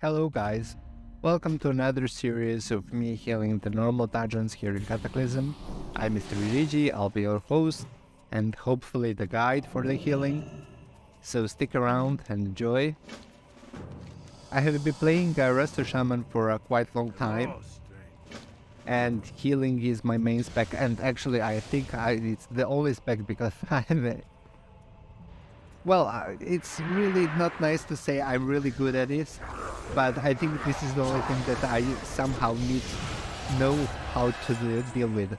Hello guys, welcome to another series of me healing the normal dungeons here in Cataclysm. I'm Mr. Ridji, I'll be your host, and hopefully the guide for the healing, so stick around and enjoy. I have been playing Resto Shaman for a quite long time, and healing is my main spec, and actually I think it's the only spec because it's really not nice to say I'm really good at this, but I think this is the only thing that I somehow know how to deal with.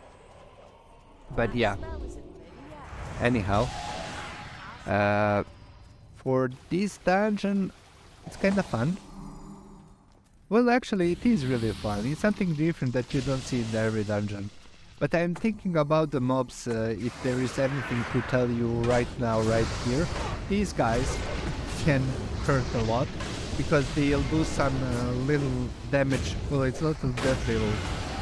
But yeah, anyhow, for this dungeon, it's kind of fun. Well, actually, it is really fun. It's something different that you don't see in every dungeon. But I'm thinking about the mobs, if there is anything to tell you right now, right here. These guys can hurt a lot, because they'll do some little damage. Well, it's not that little,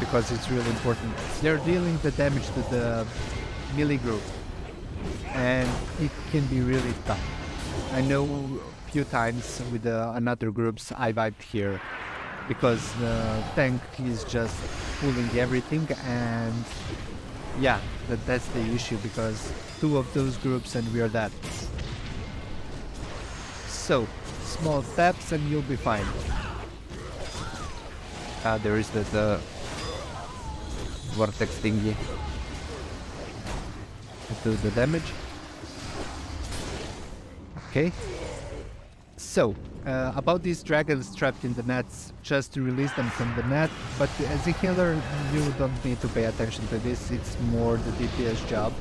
because it's really important. They're dealing the damage to the melee group, and it can be really tough. I know a few times with another groups I vibed here, because the tank is just pulling everything, and yeah, that's the issue, because two of those groups and we are dead. So, small steps and you'll be fine. There is the vortex thingy to do the damage. Okay. So, about these dragons trapped in the nets, just to release them from the net, but as a healer you don't need to pay attention to this, it's more the DPS job.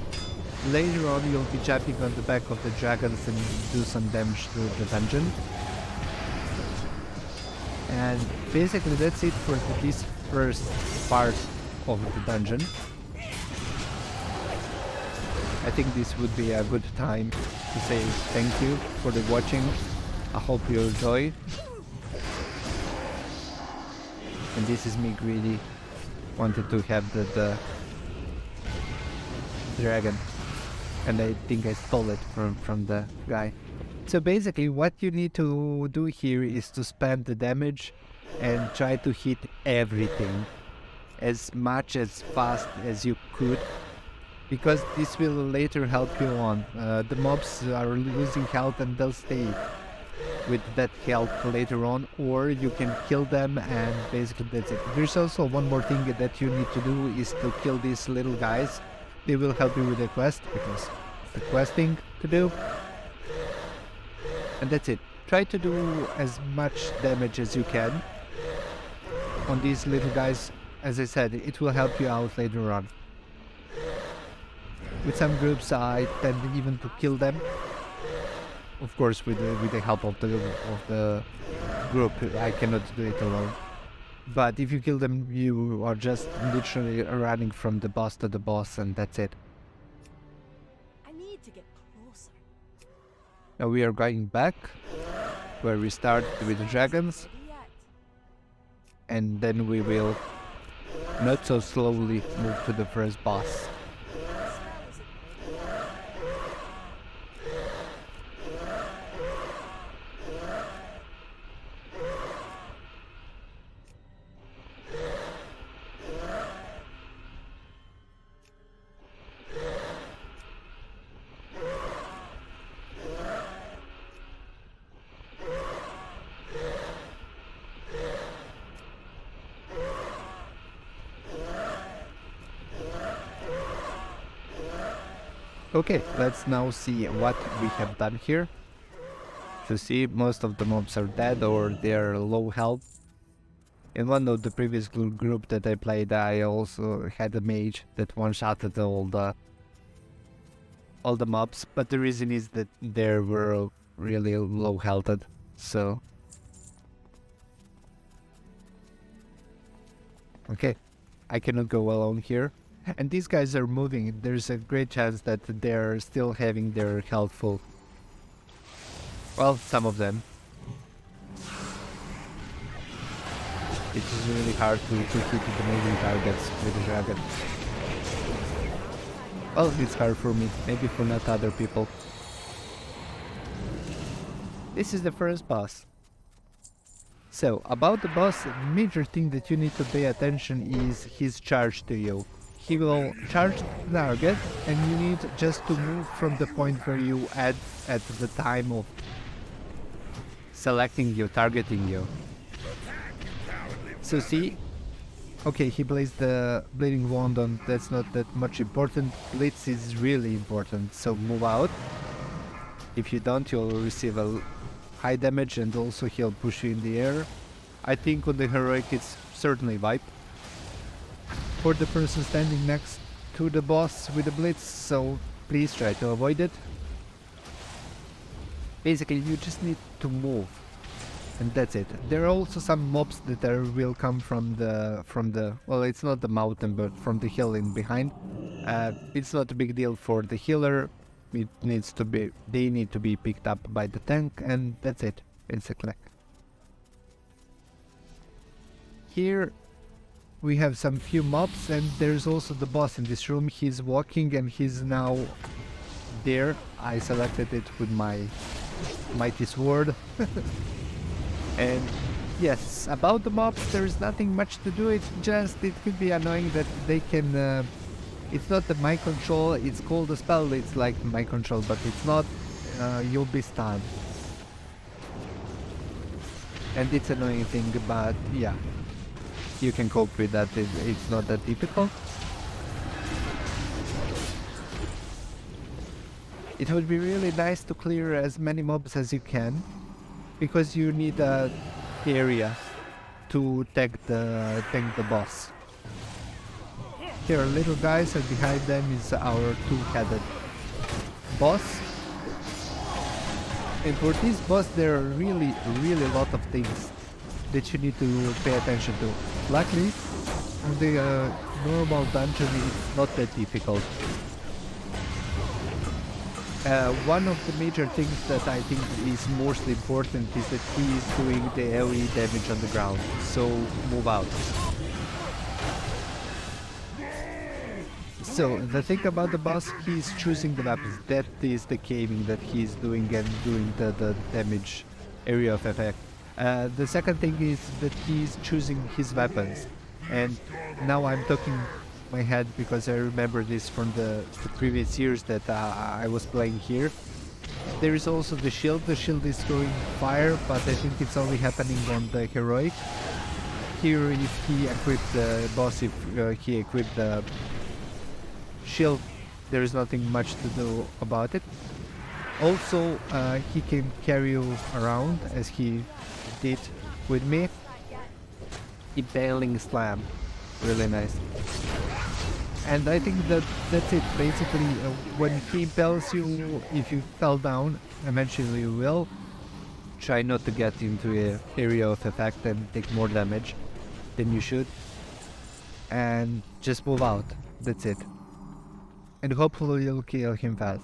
Later on you'll be jumping on the back of the dragons and do some damage to the dungeon. And basically that's it for this first part of the dungeon. I think this would be a good time to say thank you for the watching. I hope you enjoy. And this is me greedy. Wanted to have the dragon. And I think I stole it from the guy. So basically what you need to do here is to spam the damage and try to hit everything as much as fast as you could, because this will later help you on. The mobs are losing health and they'll stay with that health later on, or you can kill them and basically that's it. There's also one more thing that you need to do, is to kill these little guys. They will help you with the quest, because it's the questing to do. And that's it. Try to do as much damage as you can on these little guys. As I said, it will help you out later on. With some groups I tend even to kill them. Of course with the help of the group, I cannot do it alone. But if you kill them, you are just literally running from the boss to the boss, and that's it. I need to get closer. Now we are going back where we started with the dragons, and then we will not so slowly move to the first boss. Okay, let's now see what we have done here. To see, most of the mobs are dead or they are low health. In one of the previous group that I played, I also had a mage that one-shotted all the mobs, but the reason is that they were really low healthed, so... Okay, I cannot go alone here. And these guys are moving. There's a great chance that they're still having their health full. Well, some of them. It's really hard to hit the moving targets with the dragon. Well, it's hard for me, maybe for not other people. This is the first boss. So, about the boss, the major thing that you need to pay attention is his charge to you. He will charge the target, and you need just to move from the point where you at the time of selecting you, targeting you. So see, okay, he placed the bleeding wand on, that's not that much important. Blitz is really important, so move out. If you don't, you'll receive a high damage and also he'll push you in the air. I think on the heroic it's certainly wipe for the person standing next to the boss with the blitz, so please try to avoid it. Basically you just need to move, and that's it. There are also some mobs that will come from the well, it's not the mountain but from the hill in behind. It's not a big deal for the healer. They need to be picked up by the tank, and that's it basically. Here we have some few mobs, and there's also the boss in this room. He's walking and he's now there. I selected it with my mighty sword. And yes, about the mobs there's nothing much to do. It's just, it could be annoying that they can it's not the mind control, it's called a spell, it's like mind control, but it's not. You'll be stunned, and it's an annoying thing, but yeah, you can cope with that. It's not that difficult. It would be really nice to clear as many mobs as you can, because you need a area to tank the boss. Here are little guys, and behind them is our two-headed boss. And for this boss there are really a lot of things that you need to pay attention to. Luckily, on the normal dungeon it's not that difficult. One of the major things that I think is most important is that he is doing the AoE damage on the ground, so move out. So the thing about the boss, he's choosing the weapons. That is the gaming that he's doing, and doing the damage area of effect. The second thing is that he's choosing his weapons. And now I'm talking my head because I remember this from the previous years that I was playing here. There is also the shield. The shield is throwing fire, but I think it's only happening on the heroic. Here, if he equipped the boss, if he equipped the shield, there is nothing much to do about it. Also, he can carry you around as he did with me. Impaling slam, really nice. And I think that's it basically. When he impales you, if you fell down, eventually you will. Try not to get into an area of effect and take more damage than you should, and just move out. That's it. And hopefully you'll kill him fast.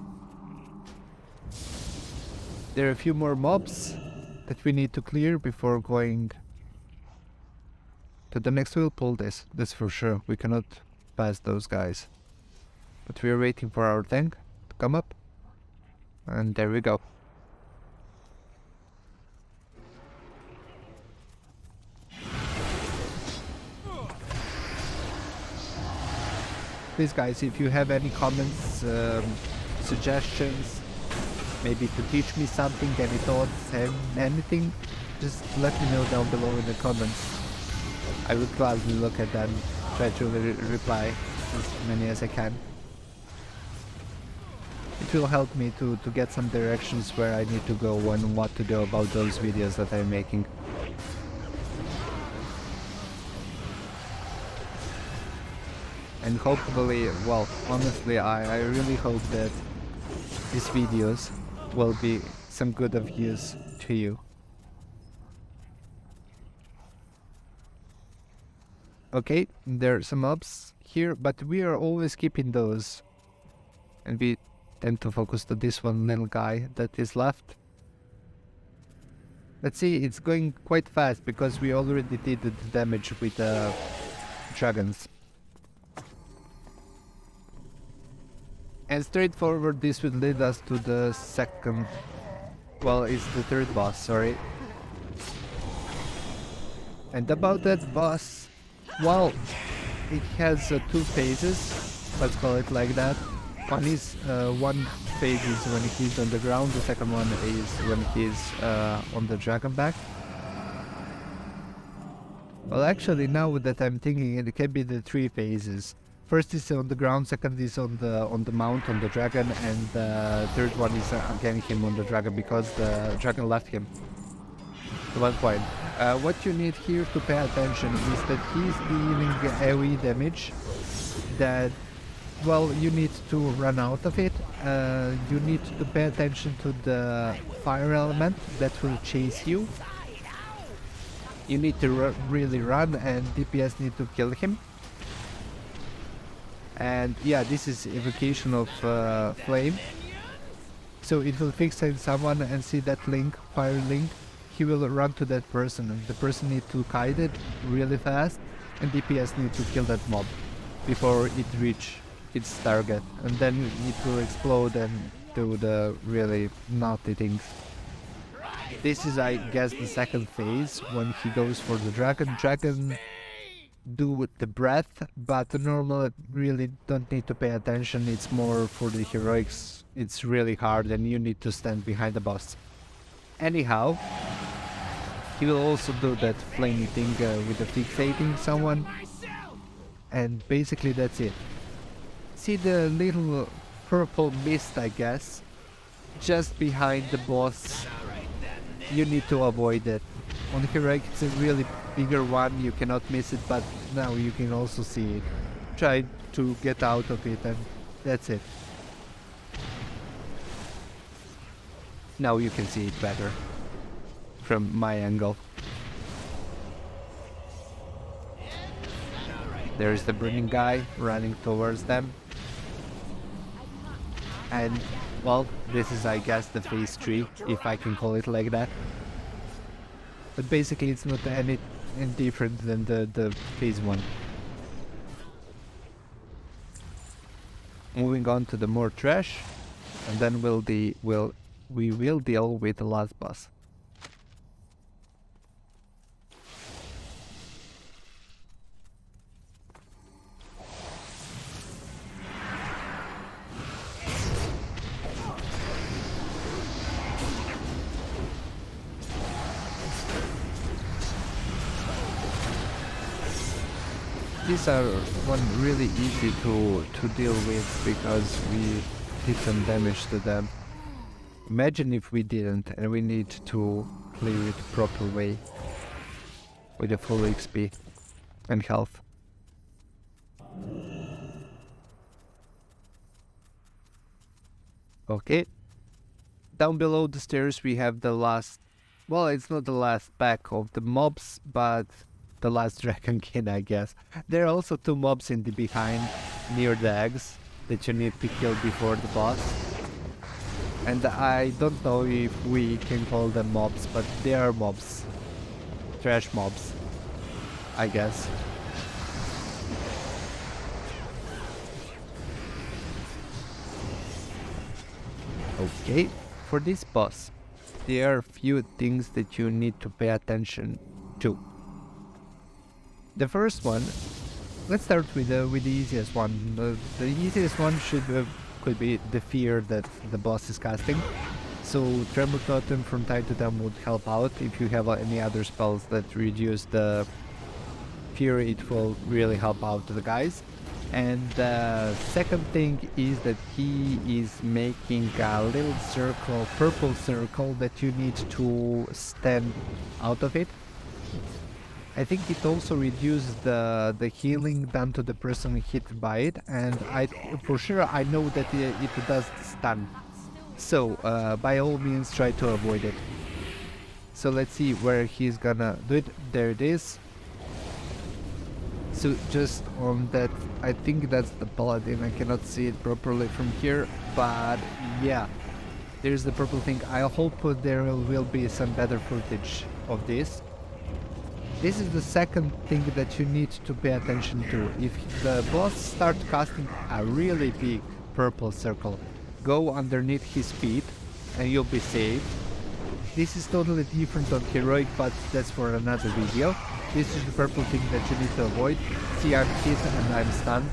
There are a few more mobs that we need to clear before going to the next. We'll pull this, that's for sure. We cannot pass those guys. But we are waiting for our tank to come up. And there we go. Please guys, if you have any comments, suggestions, maybe to teach me something, any thoughts, anything, just let me know down below in the comments. I will gladly look at them, try to reply as many as I can. It will help me to get some directions where I need to go and what to do about those videos that I'm making. And hopefully, well, honestly, I really hope that these videos will be some good of use to you. Okay, there are some mobs here, but we are always keeping those. And we tend to focus to this one little guy that is left. Let's see, it's going quite fast because we already did the damage with the dragons. And straightforward, this would lead us to the second, well, it's the third boss, sorry. And about that boss, well, it has two phases, let's call it like that. One phase is when he's on the ground, the second one is when he's on the dragon back. Well, actually, now that I'm thinking, it can be the three phases. First is on the ground, second is on the mount on the dragon, and the third one is again him on the dragon because the dragon left him. To one point. What you need here to pay attention is that he's dealing AoE damage that, well, you need to run out of it. You need to pay attention to the fire element that will chase you. You need to really run, and DPS need to kill him. And yeah, this is evocation of flame. So it will fixate someone and see that link, fire link. He will run to that person, and the person need to kite it really fast, and DPS need to kill that mob before it reach its target, and then it will explode and do the really naughty things. This is, I guess, the second phase when he goes for the dragon. Dragon do with the breath, but normal really don't need to pay attention. It's more for the heroics. It's really hard and you need to stand behind the boss. Anyhow, he will also do that flamey thing with the fixating someone, and basically that's it. See the little purple mist, I guess, just behind the boss. You need to avoid it. On heroic it's a really bigger one, you cannot miss it, but now you can also see it. Try to get out of it, and that's it. Now you can see it better from my angle. There's the burning guy running towards them. And well, this is, I guess, the phase 3, if I can call it like that. But basically it's not any different than the phase 1. Moving on to the more trash, and then we will deal with the last boss. These are one really easy to deal with because we did some damage to them. Imagine if we didn't and we need to clear it the proper way with a full XP and health. Okay. Down below the stairs we have the last, well, it's not the last pack of the mobs, but the last dragon kin, I guess. There are also two mobs in the behind near the eggs that you need to kill before the boss. And I don't know if we can call them mobs, but they are mobs. Trash mobs, I guess. Okay, for this boss, there are few things that you need to pay attention to. The first one, let's start with the easiest one. The easiest one could be the fear that the boss is casting. So Tremor Totem from time to time would help out. If you have any other spells that reduce the fear, it will really help out the guys. And the second thing is that he is making a little circle, purple circle, that you need to stand out of it. I think it also reduces the healing done to the person hit by it, and for sure I know that it does stun. So by all means try to avoid it. So let's see where he's gonna do it. There it is. So just on that, I think that's the paladin. I cannot see it properly from here, but yeah, there's the purple thing. I hope there will be some better footage of this. This is the second thing that you need to pay attention to. If the boss starts casting a really big purple circle, go underneath his feet and you'll be safe. This is totally different on heroic, but that's for another video. This is the purple thing that you need to avoid. See, I'm hit and I'm stunned.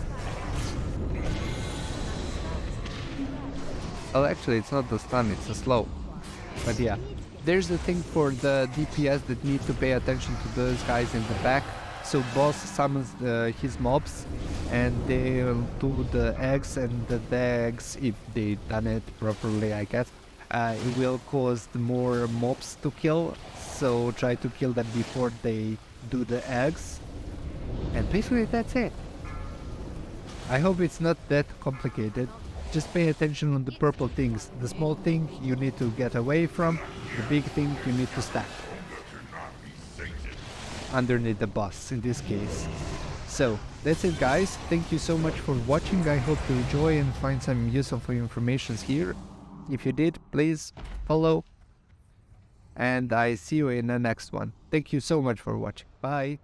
Well, actually, it's not the stun, it's the slow. But yeah, there's the thing for the DPS that need to pay attention to those guys in the back. So boss summons his mobs and they'll do the eggs, and the eggs, if they done it properly, I guess, it will cause more mobs to kill. So try to kill them before they do the eggs. And basically that's it. I hope it's not that complicated. Just pay attention on the purple things. The small thing you need to get away from, the big thing you need to stack underneath the boss in this case. So that's it, guys. Thank you so much for watching. I hope you enjoy and find some useful information here. If you did, please follow, and I see you in the next one. Thank you so much for watching. Bye.